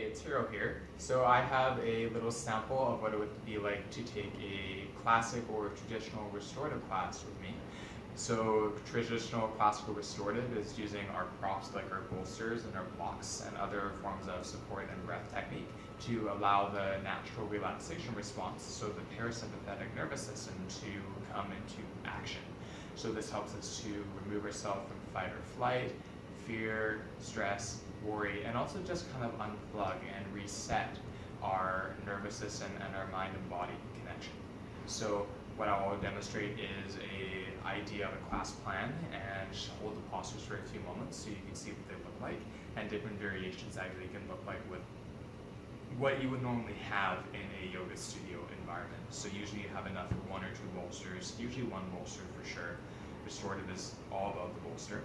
it's Hiiro here. So I have a little sample of what it would be like to take a classic or traditional restorative class with me. So traditional classical restorative is using our props like our bolsters and our blocks and other forms of support and breath technique to allow the natural relaxation response, so the parasympathetic nervous system, to come into action. So this helps us to remove ourselves from fight or flight, fear, stress, worry, and also just kind of unplug and reset our nervous system and our mind and body connection. So what I will demonstrate is a idea of a class plan and hold the postures for a few moments so you can see what they look like, and different variations that they can look like with what you would normally have in a yoga studio environment. So usually you have enough for one or two bolsters, usually one bolster for sure. Restorative is all about the bolster.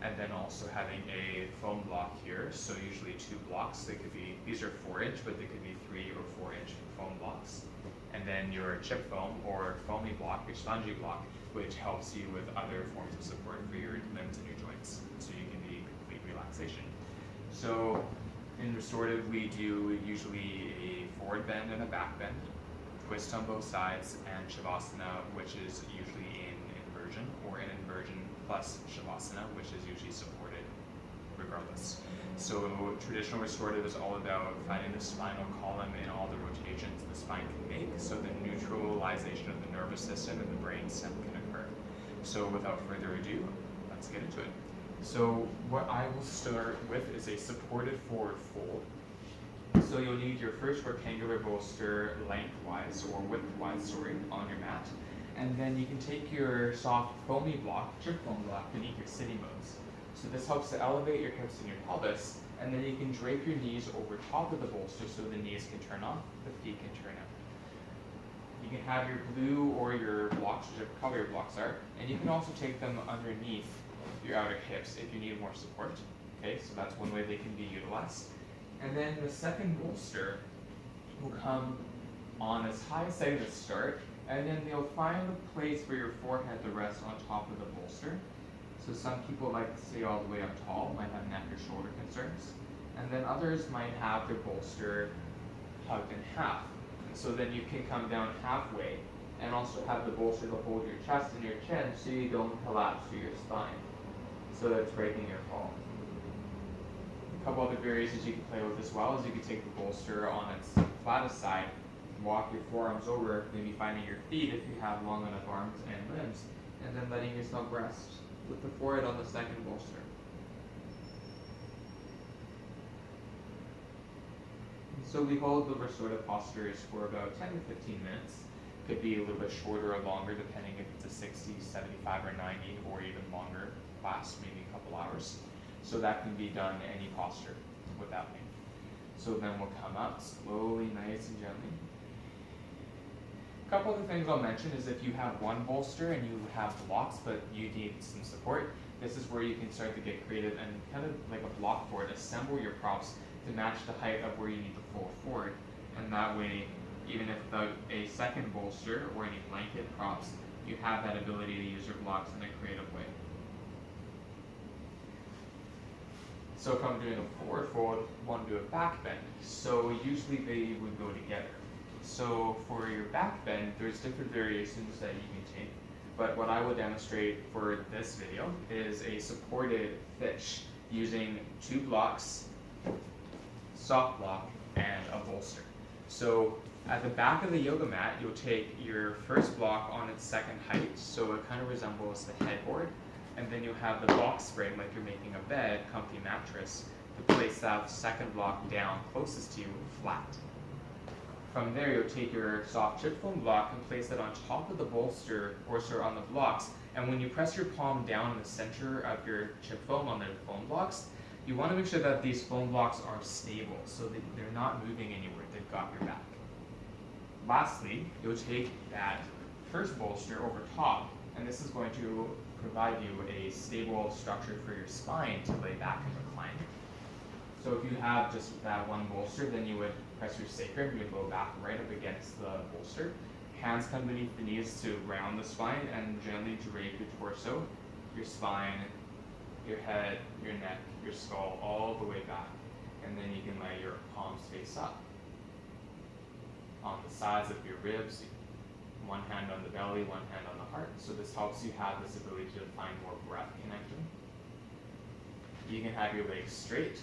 And then also having a foam block here, so usually two blocks. They could be, these are 4-inch, but they could be 3 or 4-inch foam blocks. And then your chip foam or foamy block, your spongy block, which helps you with other forms of support for your limbs and your joints, so you can be complete relaxation. So in restorative, we do usually a forward bend and a back bend, twist on both sides, and shavasana, which is usually in inversion, or in inversion plus shavasana, which is usually supported regardless. So traditional restorative is all about finding the spinal column in all the rotations the spine can make, so the neutralization of the nervous system and the brain stem can occur. So without further ado, let's get into it. So what I will start with is a supported forward fold. So you'll need your first rectangular bolster lengthwise, or widthwise, sorry, on your mat. And then you can take your soft foamy block, chip foam block, beneath your sitting bones. So this helps to elevate your hips and your pelvis, and then you can drape your knees over top of the bolster so the knees can turn off, the feet can turn out. You can have your blue or your blocks, whichever color your blocks are, and you can also take them underneath your outer hips if you need more support. Okay, so that's one way they can be utilized. And then the second bolster will come on as high as they to start, and then they'll find a place for your forehead to rest on top of the bolster. So some people like to stay all the way up tall, might have neck or shoulder concerns. And then others might have their bolster tucked in half. And so then you can come down halfway and also have the bolster to hold your chest and your chin so you don't collapse through your spine. So that's breaking your fall. A couple other variations you can play with as well is you can take the bolster on its flattest side, walk your forearms over, maybe finding your feet if you have long enough arms and limbs, and then letting yourself rest with the forehead on the second bolster. So we hold the restorative postures for about 10 to 15 minutes. Could be a little bit shorter or longer depending if it's a 60, 75, or 90, or even longer class, maybe a couple hours. So that can be done any posture without me. So then we'll come up slowly, nice and gently. A couple of things I'll mention is if you have one bolster and you have blocks but you need some support, this is where you can start to get creative and kind of like a block board, assemble your props to match the height of where you need to fold forward. And that way, even if without a second bolster or any blanket props, you have that ability to use your blocks in a creative way. So if I'm doing a forward fold, I want to do a back bend. So usually they would go together. So for your back bend, there's different variations that you can take. But what I will demonstrate for this video is a supported fish using 2 blocks, soft block, and a bolster. So at the back of the yoga mat, you'll take your first block on its second height, so it kind of resembles the headboard. And then you'll have the box spring, like you're making a bed, comfy mattress, to place that second block down closest to you, flat. From there, you'll take your soft chip foam block and place it on top of the bolster, or sorry, on the blocks. And when you press your palm down in the center of your chip foam on the foam blocks, you want to make sure that these foam blocks are stable, so that they're not moving anywhere, they've got your back. Lastly, you'll take that first bolster over top, and this is going to provide you a stable structure for your spine to lay back and recline. So if you have just that one bolster, then you would press your sacrum, you would go back right up against the bolster. Hands come beneath the knees to round the spine and gently drape your torso, your spine, your head, your neck, your skull, all the way back. And then you can lay your palms palms face up. On the sides of your ribs, one hand on the belly, one hand on the heart. So this helps you have this ability to find more breath connection. You can have your legs straight.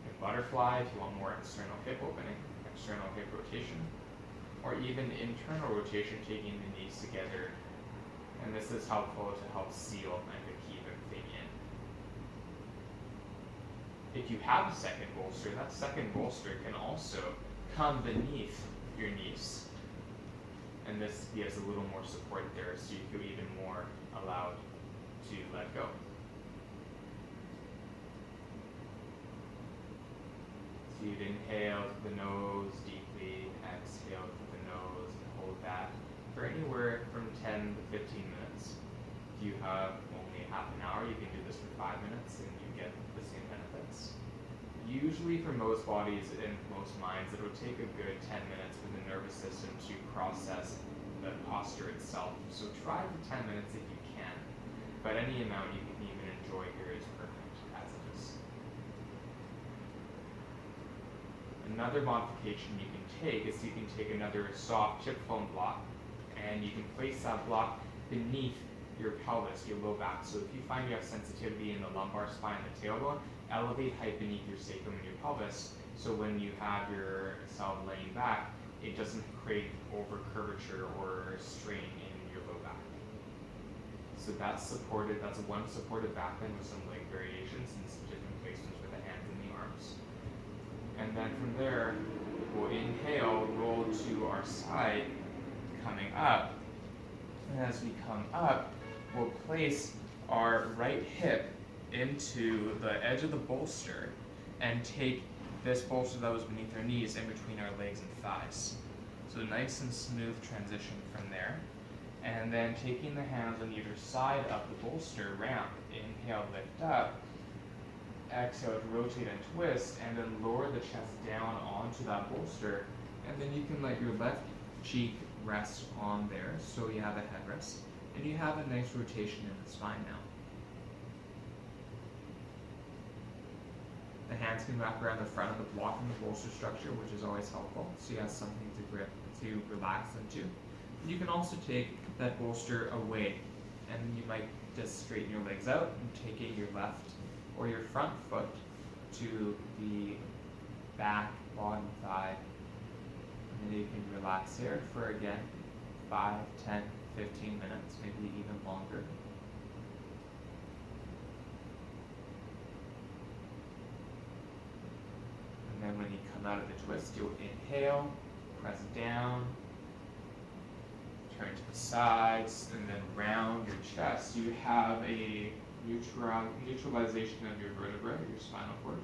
In butterfly, if you want more external hip opening, external hip rotation, or even internal rotation, taking the knees together. And this is helpful to help seal and to keep everything in. If you have a second bolster, that second bolster can also come beneath your knees. And this gives a little more support there, so you feel even more allowed to let go. So you'd inhale through the nose deeply, exhale through the nose, and hold that for anywhere from 10 to 15 minutes. If you have only half an hour, you can do this for 5 minutes and you get the same benefits. Usually for most bodies and most minds, it will take a good 10 minutes for the nervous system to process the posture itself. So try for 10 minutes if you can, but any amount you can even enjoy here is perfect as it is. Another modification you can take is you can take another soft chip foam block and you can place that block beneath your pelvis, your low back. So if you find you have sensitivity in the lumbar spine, the tailbone, elevate height beneath your sacrum and your pelvis, so when you have yourself laying back, it doesn't create over curvature or strain in your low back. So that's supported, that's one supported back bend with some leg variations and some different placements for the hands and the arms. And then from there, we'll inhale, roll to our side, coming up. And as we come up, we'll place our right hip into the edge of the bolster and take this bolster that was beneath our knees in between our legs and thighs. So nice and smooth transition from there. And then taking the hands on either side of the bolster, round, inhale, lift up, exhale to rotate and twist, and then lower the chest down onto that bolster, and then you can let your left cheek rest on there, so you have a headrest, and you have a nice rotation in the spine now. The hands can wrap around the front of the block in the bolster structure, which is always helpful, so you have something to grip, to relax into. And you can also take that bolster away, and you might just straighten your legs out and take it your left or your front foot to the back, bottom thigh. And then you can relax here for, again, 5, 10, 15 minutes, maybe even longer. And then when you come out of the twist, you'll inhale, press down, turn to the sides, and then round your chest. You have a neutralization of your vertebrae, your spinal cord.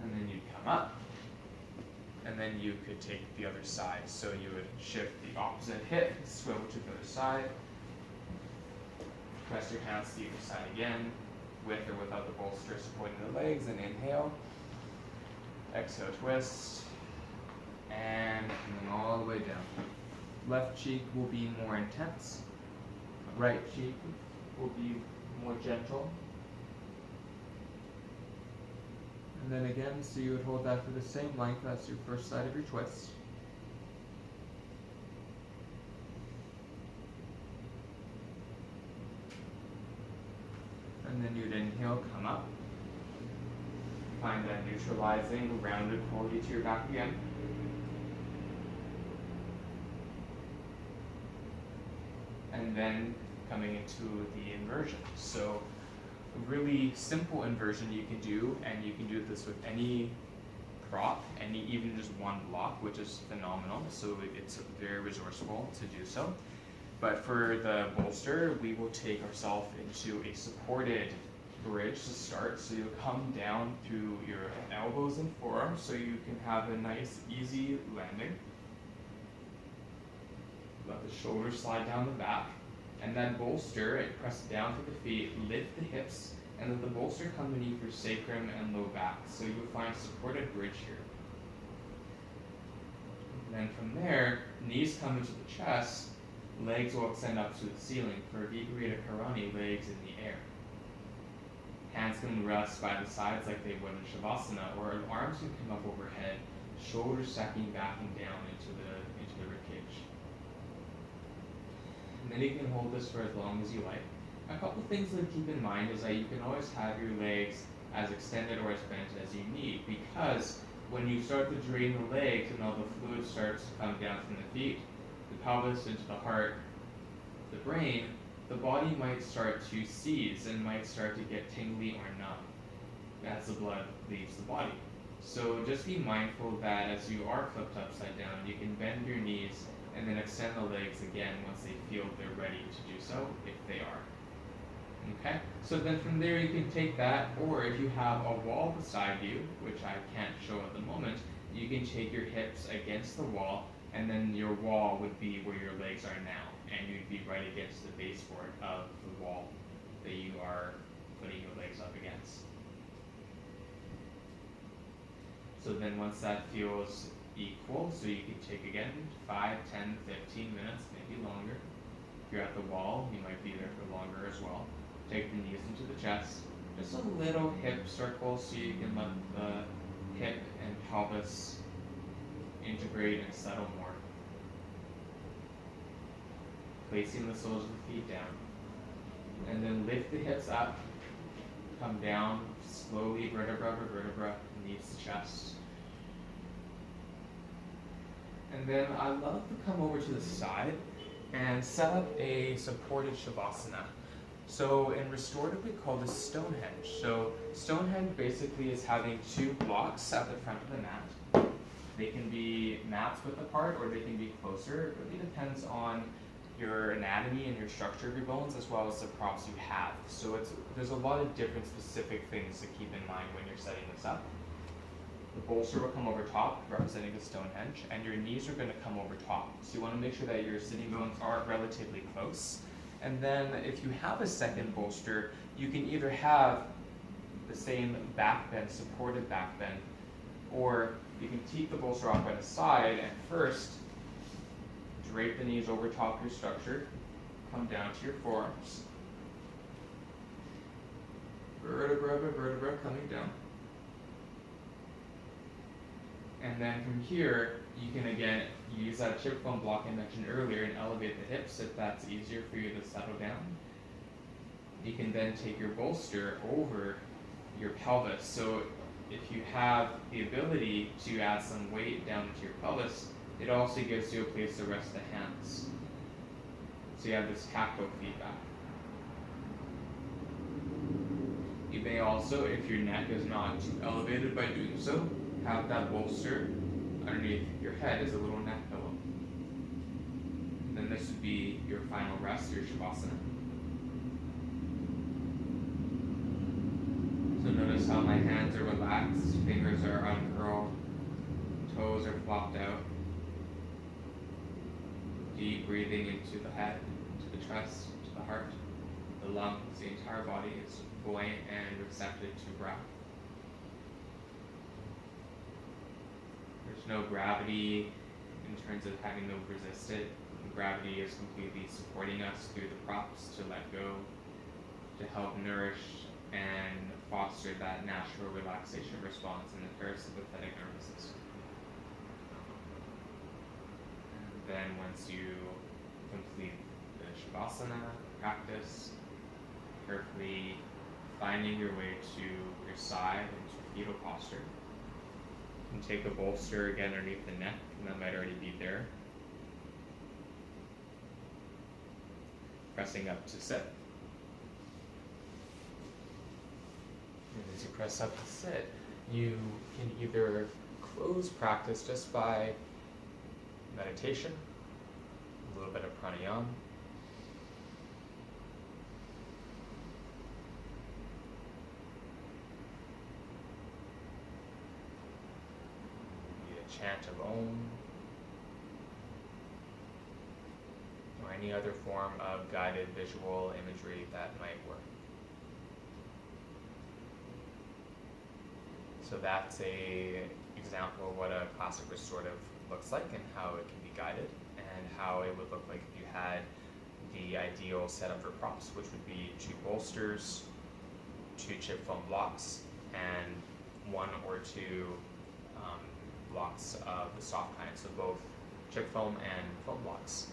And then you'd come up, and then you could take the other side. So you would shift the opposite hip, swivel to the other side, press your hands to the other side again, with or without the bolster supporting the legs, and inhale, exhale, twist, and coming all the way down. Left cheek will be more intense, right cheek will be more gentle. And then again, so you would hold that for the same length as your first side of your twist. And then you'd inhale, come up. Find that neutralizing, rounded quality to your back again. And then coming into the inversion. So a really simple inversion you can do, and you can do this with any prop, even just one block, which is phenomenal. So it's very resourceful to do so. But for the bolster, we will take ourselves into a supported bridge to start. So you'll come down through your elbows and forearms so you can have a nice, easy landing. Let the shoulders slide down the back. And then bolster and press down to the feet, lift the hips, and then the bolster come beneath your sacrum and low back. So you'll find a supported bridge here. And then from there, knees come into the chest, legs will extend up to the ceiling for Viparita Karani, legs in the air. Hands can rest by the sides like they would in Shavasana, or arms can come up overhead, shoulders stacking back and down into the ribcage. And then you can hold this for as long as you like. A couple things to keep in mind is that you can always have your legs as extended or as bent as you need, because when you start to drain the legs and all the fluid starts to come down from the feet, the pelvis into the heart, the brain, the body might start to seize and might start to get tingly or numb as the blood leaves the body. So just be mindful that as you are flipped upside down, you can bend your knees and then extend the legs again once they feel they're ready to do so, if they are. Okay, so then from there you can take that, or if you have a wall beside you, which I can't show at the moment, you can take your hips against the wall, and then your wall would be where your legs are now, and you'd be right against the baseboard of the wall that you are putting your legs up against. So then once that feels equal, so you can take again 5, 10, 15 minutes, maybe longer. If you're at the wall, you might be there for longer as well. Take the knees into the chest, just a little hip circle so you can let the hip and pelvis integrate and settle more. Placing the soles of the feet down. And then lift the hips up, come down slowly, vertebra by vertebra, knees to chest. And then I love to come over to the side and set up a supported Shavasana. So in restorative, we call this Stonehenge. So Stonehenge basically is having two blocks at the front of the mat. They can be mats width apart or they can be closer. It really depends on your anatomy and your structure of your bones as well as the props you have. So there's a lot of different specific things to keep in mind when you're setting this up. The bolster will come over top, representing the Stonehenge, and your knees are going to come over top. So you want to make sure that your sitting bones are relatively close. And then if you have a second bolster, you can either have the same back bend, supported back bend, or you can keep the bolster off by the side and first drape the knees over top of your structure, come down to your forearms, vertebra by vertebra coming down. And then from here, you can again use that chip foam block I mentioned earlier and elevate the hips if that's easier for you to settle down. You can then take your bolster over your pelvis. So if you have the ability to add some weight down into your pelvis, it also gives you a place to rest the hands. So you have this tactile feedback. You may also, if your neck is not too elevated by doing so, have that bolster underneath your head as a little neck pillow. And then this would be your final rest, your Shavasana. So notice how my hands are relaxed, fingers are uncurled, toes are flopped out. Deep breathing into the head, to the chest, to the heart, the lungs, the entire body is buoyant and receptive to breath. There's no gravity in terms of having to resist it. Gravity is completely supporting us through the props to let go, to help nourish and foster that natural relaxation response in the parasympathetic nervous system. And then once you complete the Shavasana practice, carefully finding your way to your side into fetal posture. You can take the bolster again underneath the neck, and that might already be there. Pressing up to sit. And as you press up to sit, you can either close practice just by meditation, a little bit of pranayama, chant of Om, or any other form of guided visual imagery that might work. So that's a example of what a classic restorative looks like and how it can be guided, and how it would look like if you had the ideal setup for props, which would be 2 bolsters, 2 chip foam blocks and 1 or 2 blocks of the soft kind, so both chip foam and foam blocks.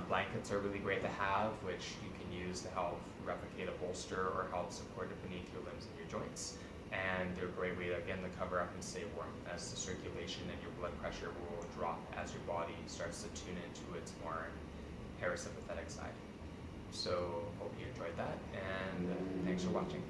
Blankets are really great to have, which you can use to help replicate a bolster or help support it beneath your limbs and your joints. And they're a great way, again, to cover up and stay warm, as the circulation and your blood pressure will drop as your body starts to tune into its more parasympathetic side. So hope you enjoyed that, and thanks for watching.